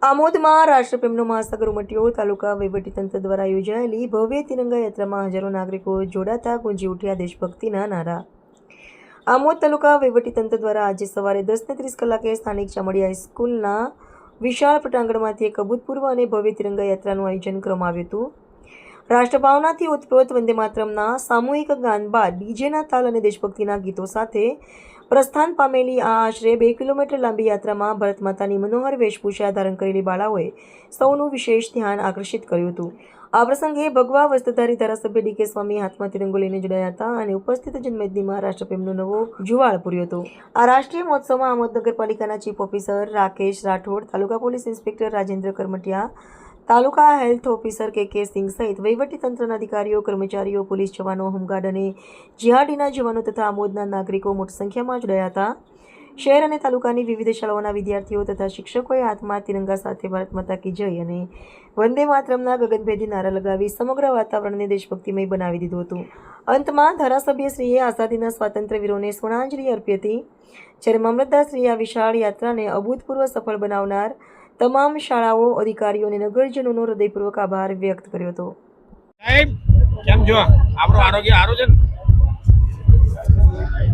આમોદમાં રાષ્ટ્રપ્રેમનો મહાસાગર ઉમટ્યો. તાલુકા વહીવટીતંત્ર દ્વારા યોજાયેલી ભવ્ય તિરંગા યાત્રામાં હજારો નાગરિકો જોડાતા ગુંજી ઉઠ્યા દેશભક્તિના નારા. આમોદ તાલુકા વહીવટીતંત્ર દ્વારા આજે સવારે 10:30 કલાકે સ્થાનિક ચામડી હાઈસ્કૂલના વિશાળ પટાંગણમાંથી એક અભૂતપૂર્વ અને ભવ્ય તિરંગા યાત્રાનું આયોજન કરવામાં આવ્યું હતું. રાષ્ટ્રભાવનાથી ઓતપ્રોત વંદે માતરમના સામૂહિક ગાન બાદ ડીજેના તાલ અને દેશભક્તિના ગીતો સાથે પ્રસ્થાન પામેલી આ આશરે 2 કિલોમીટર લાંબી યાત્રામાં ભારત માતાની મનોહર વેશભૂષા ધારણ કરેલી બાળાઓએ સૌનું વિશેષ ધ્યાન આકર્ષિત કર્યું હતું. આ પ્રસંગે ભગવા વસ્ત્રધારી ધારાસભ્ય ડી.કે. સ્વામી હાથમાં તિરંગો લઈને જોડાયા હતા અને ઉપસ્થિત જનમેદનીમાં રાષ્ટ્રપ્રેમનો નવો જુવાળ પૂર્યો હતો. આ રાષ્ટ્રીય મહોત્સવમાં આમોદ નગરપાલિકાના ચીફ ઓફિસર રાકેશ રાઠોડ, તાલુકા પોલીસ ઇન્સ્પેક્ટર રાજેન્દ્ર કરમટિયા, તાલુકા હેલ્થ ઓફિસર કે સિંઘ સહિત વહીવટીતંત્રના અધિકારીઓ, કર્મચારીઓ, પોલીસ જવાનો, હોમગાર્ડ અને જીઆરડીના જવાનો તથા આમોદના નાગરિકો મોટી સંખ્યામાં જોડાયા હતા. શહેર અને તાલુકાની વિવિધ શાળાઓના વિદ્યાર્થીઓ તથા શિક્ષકોએ હાથમાં તિરંગા સાથે ભારત માતા કી જય અને વંદે માતરમના ગગનભેદી નારા લગાવી સમગ્ર વાતાવરણને દેશભક્તિમય બનાવી દીધું હતું. અંતમાં ધારાસભ્યશ્રીએ આઝાદીના સ્વાતંત્ર્યવીરોને સ્મરણાંજલિ અર્પી હતી. જ્યારે મામલતદારશ્રીએ આ વિશાળ યાત્રાને અભૂતપૂર્વ સફળ બનાવનાર તમામ શાળાઓ, અધિકારીઓ અને નગરજનોનો હૃદયપૂર્વક આભાર વ્યક્ત કર્યો હતો.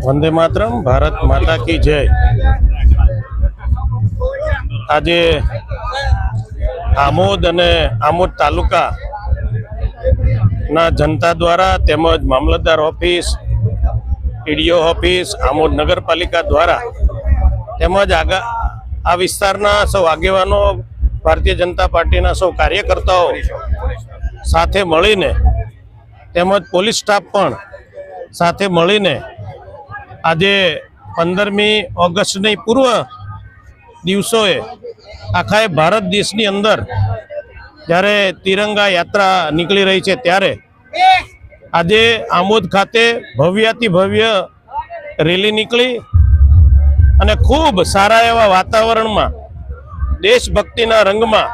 વંદે માતરમ, ભારત માતા કી જય. આજે આમોદ અને આમોદ તાલુકા ના જનતા દ્વારા તેમજ મામલતદાર ઓફિસ, ટીડીઓ ઓફિસ, આમોદ નગરપાલિકા દ્વારા તેમજ આ વિસ્તારના સૌ આગેવાનો, ભારતીય જનતા પાર્ટીના સૌ કાર્યકર્તાઓ સાથે મળીને તેમજ પોલીસ સ્ટાફ પણ સાથે મળીને આજે 15મી ઓગસ્ટની પૂર્વ દિવસોએ આખા ભારત દેશની અંદર જ્યારે તિરંગા યાત્રા નીકળી રહી છે ત્યારે આજે આમોદ ખાતે ભવ્યાતિ ભવ્ય રેલી નીકળી અને ખૂબ સારા એવા વાતાવરણમાં દેશભક્તિના રંગમાં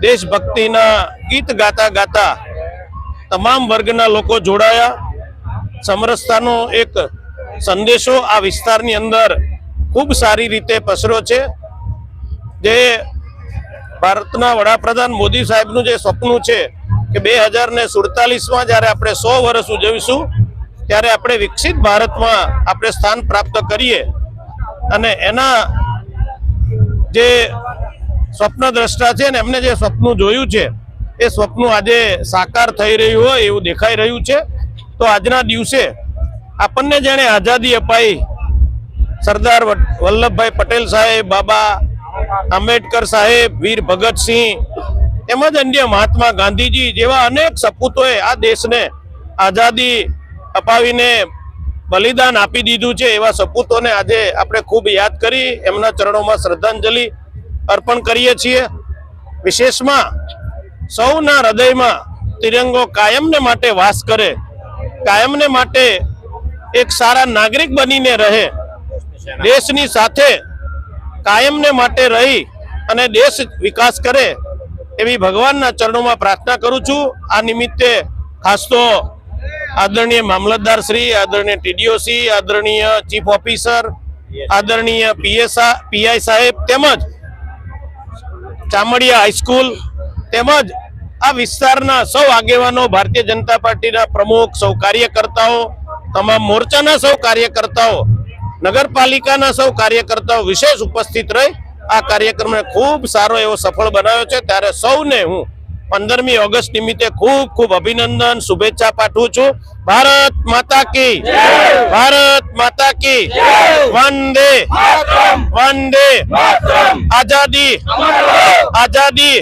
દેશભક્તિના ગીત ગાતા ગાતા તમામ વર્ગના લોકો જોડાયા. સમરસતાનો એક સંદેશો આ વિસ્તારની અંદર ખૂબ સારી રીતે પસર્યો છે. જે ભારતના વડાપ્રધાન મોદી સાહેબનું જે સપનું છે કે 2047માં જ્યારે આપણે 100 વર્ષ ઉજવીશું ત્યારે આપણે વિકસિત ભારતમાં આપણે સ્થાન પ્રાપ્ત કરીએ અને એના જે સ્વપ્નદ્રષ્ટા છે ને એમને જે સપનું જોયું છે એ સપનું આજે સાકાર થઈ રહ્યું હોય એવું દેખાઈ રહ્યું છે. તો આજના દિવસે આપણને જેણે આઝાદી અપાઈ, સરદાર વલ્લભભાઈ પટેલ સાહેબ, બાબા આંબેડકર સાહેબ, વીર ભગતસિંહ તેમજ અન્ય મહાત્મા ગાંધીજી જેવા અનેક સપૂતોએ આ દેશને આઝાદી અપાવીને બલિદાન આપી દીધું છે. એવા સપૂતોને આજે આપણે ખૂબ યાદ કરી એમના ચરણોમાં શ્રદ્ધાંજલિ અર્પણ કરીએ છીએ. વિશેષમાં સૌના હૃદયમાં તિરંગો કાયમને માટે વાસ કરે, કાયમને માટે એક સારા નાગરિક બનીને રહે, દેશની સાથે કાયમને માટે રહી અને દેશ વિકાસ કરે એવી ભગવાનના ચરણોમાં પ્રાર્થના કરું છું. આ નિમિત્તે ખાસ તો આદરણીય મામલતદાર શ્રી, આદરણીય ટીડીઓ શ્રી, આદરણીય ચીફ ઓફિસર, આદરણીય પીઆઈ સાહેબ તેમજ ચામડિયા હાઈસ્કૂલ તેમજ આ વિસ્તારના સૌ આગેવાનો, ભારતીય જનતા પાર્ટીના પ્રમુખ, સૌ કાર્યકર્તાઓ, તમામ મોરચાના સૌ કાર્યકર્તાઓ, નગરપાલિકાના સૌ કાર્યકર્તાઓ વિશેષ ઉપસ્થિત રહી આ કાર્યક્રમને ખૂબ સારો એવો સફળ બનાવ્યો છે. ત્યારે સૌને હું 15મી ઓગસ્ટ નિમિત્તે ખૂબ ખૂબ અભિનંદન, શુભેચ્છા પાઠવું છું. ભારત માતા કી જય, ભારત માતા કી જય, વંદે વંદે આઝાદી આઝાદી